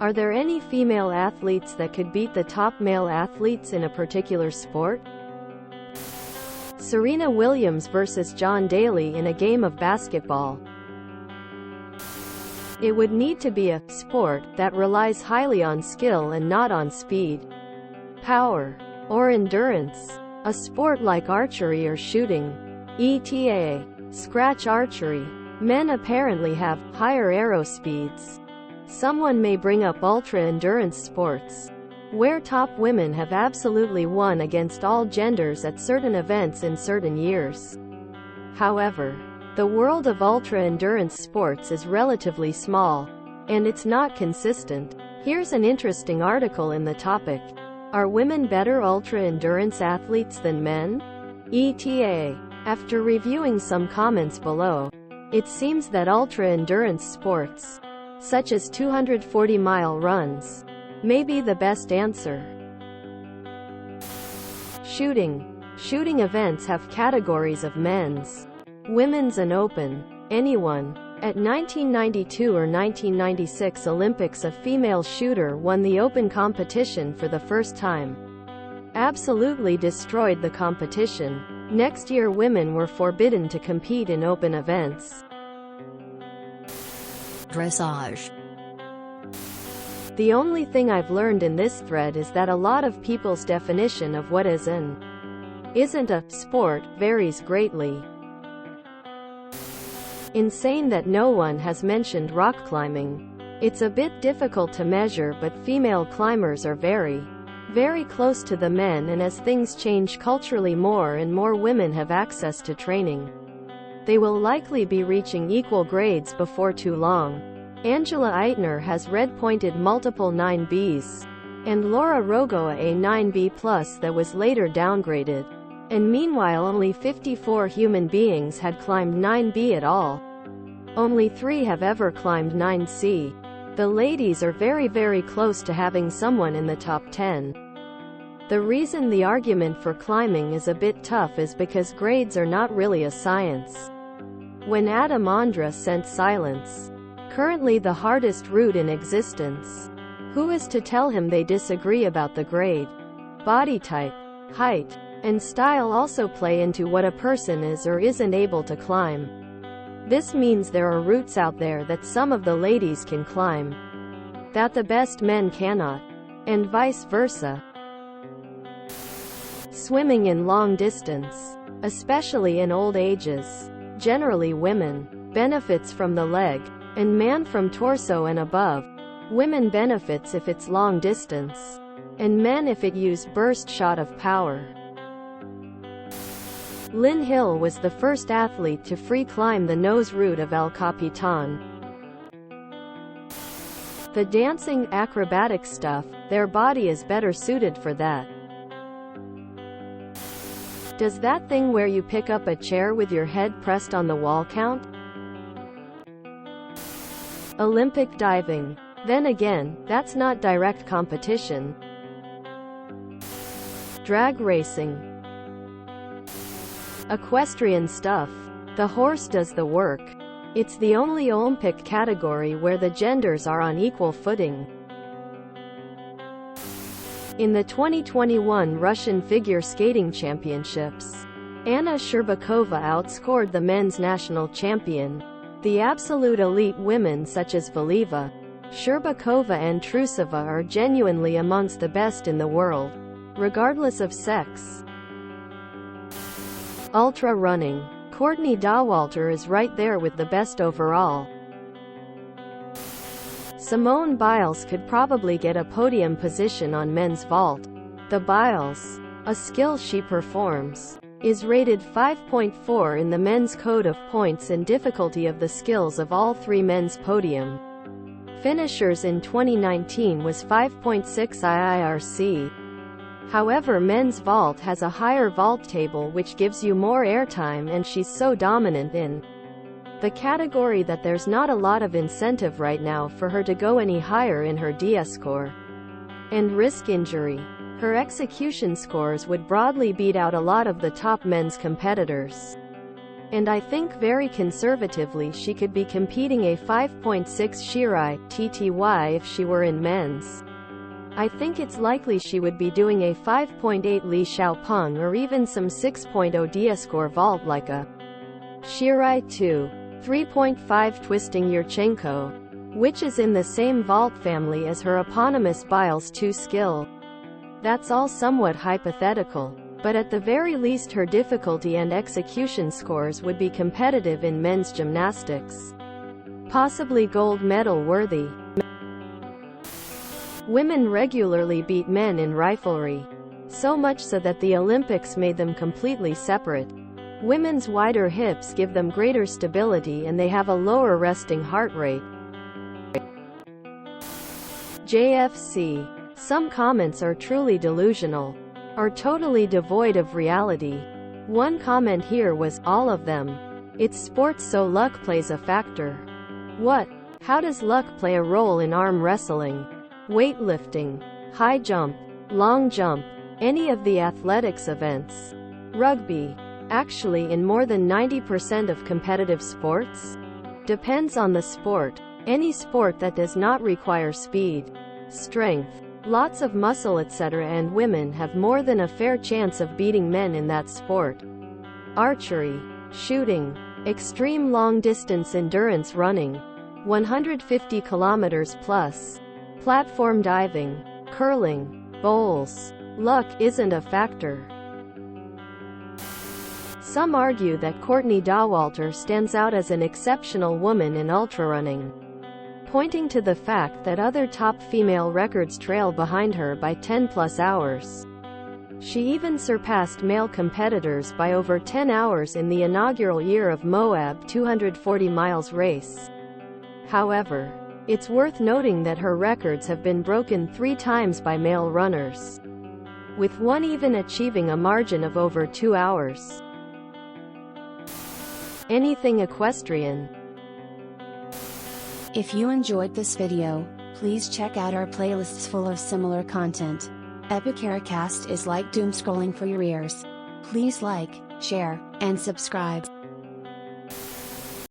Are there any female athletes that could beat the top male athletes in a particular sport? Serena Williams versus John Daly in a game of basketball. It would need to be a sport that relies highly on skill and not on speed, power, or endurance. A sport like archery or shooting, e.g., scratch archery. Men apparently have higher arrow speeds. Someone may bring up ultra-endurance sports, where top women have absolutely won against all genders at certain events in certain years. However, the world of ultra-endurance sports is relatively small, and it's not consistent. Here's an interesting article in the topic. Are women better ultra-endurance athletes than men? ETA. After reviewing some comments below, it seems that ultra-endurance sports, such as 240-mile runs, may be the best answer. Shooting. Shooting events have categories of men's, women's and open. Anyone. At 1992 or 1996 Olympics, a female shooter won the open competition for the first time. Absolutely destroyed the competition. Next year women were forbidden to compete in open events. Dressage. The only thing I've learned in this thread is that a lot of people's definition of what is and isn't a sport varies greatly. Insane that no one has mentioned rock climbing. It's a bit difficult to measure, but female climbers are very close to the men, and as things change culturally, more and more women have access to training. They will likely be reaching equal grades before too long. Angela Eitner has red-pointed multiple 9Bs, and Laura Rogoa a 9B+ that was later downgraded. And meanwhile only 54 human beings had climbed 9B at all. Only 3 have ever climbed 9C. The ladies are very close to having someone in the top 10. The reason the argument for climbing is a bit tough is because grades are not really a science. When Adam Ondra sent silence, currently the hardest route in existence, who is to tell him they disagree about the grade? Body type, height, and style also play into what a person is or isn't able to climb. This means there are routes out there that some of the ladies can climb, that the best men cannot, and vice versa. Swimming in long distance, especially in old ages. Generally women benefits from the leg, and man from torso and above. Women benefits if it's long distance, and men if it use burst shot of power. Lynn Hill was the first athlete to free climb the nose route of El Capitan. The dancing, acrobatic stuff, their body is better suited for that. Does that thing where you pick up a chair with your head pressed on the wall count? Olympic diving. Then again, that's not direct competition. Drag racing. Equestrian stuff. The horse does the work. It's the only Olympic category where the genders are on equal footing. In the 2021 Russian Figure Skating Championships, Anna Sherbakova outscored the men's national champion. The absolute elite women such as Valieva, Sherbakova and Trusova are genuinely amongst the best in the world, regardless of sex. Ultra running. Courtney Dauwalter is right there with the best overall. Simone Biles could probably get a podium position on men's vault. The Biles, a skill she performs, is rated 5.4 in the men's code of points and difficulty of the skills of all 3 men's podium finishers in 2019 was 5.6 IIRC. However, men's vault has a higher vault table which gives you more airtime, and she's so dominant in the category that there's not a lot of incentive right now for her to go any higher in her DS score and risk injury. Her execution scores would broadly beat out a lot of the top men's competitors. And I think very conservatively she could be competing a 5.6 Shirai TTY if she were in men's. I think it's likely she would be doing a 5.8 Li Xiaopeng or even some 6.0 D-score vault like a Shirai 2. 3.5 Twisting Yurchenko, which is in the same vault family as her eponymous Biles 2 skill. That's all somewhat hypothetical, but at the very least her difficulty and execution scores would be competitive in men's gymnastics. Possibly gold medal worthy. Women regularly beat men in riflery. So much so that the Olympics made them completely separate. Women's wider hips give them greater stability and they have a lower resting heart rate. JFC. Some comments are truly delusional. Are totally devoid of reality. One comment here was, all of them. It's sports so luck plays a factor. What? How does luck play a role in arm wrestling? Weightlifting? High jump? Long jump? Any of the athletics events? Rugby? Actually, in more than 90% of competitive sports? Depends on the sport. Any sport that does not require speed, strength, lots of muscle etc. and women have more than a fair chance of beating men in that sport. Archery, shooting, extreme long-distance endurance running, 150 kilometers plus, platform diving, curling, bowls. Luck isn't a factor. Some argue that Courtney Dauwalter stands out as an exceptional woman in ultrarunning, pointing to the fact that other top female records trail behind her by 10+ hours. She even surpassed male competitors by over 10 hours in the inaugural year of Moab 240 miles race. However, it's worth noting that her records have been broken 3 times by male runners, with one even achieving a margin of over 2 hours. Anything equestrian. If you enjoyed this video, please check out our playlists full of similar content. Epicaricast is like doom scrolling for your ears. Please like, share, and subscribe.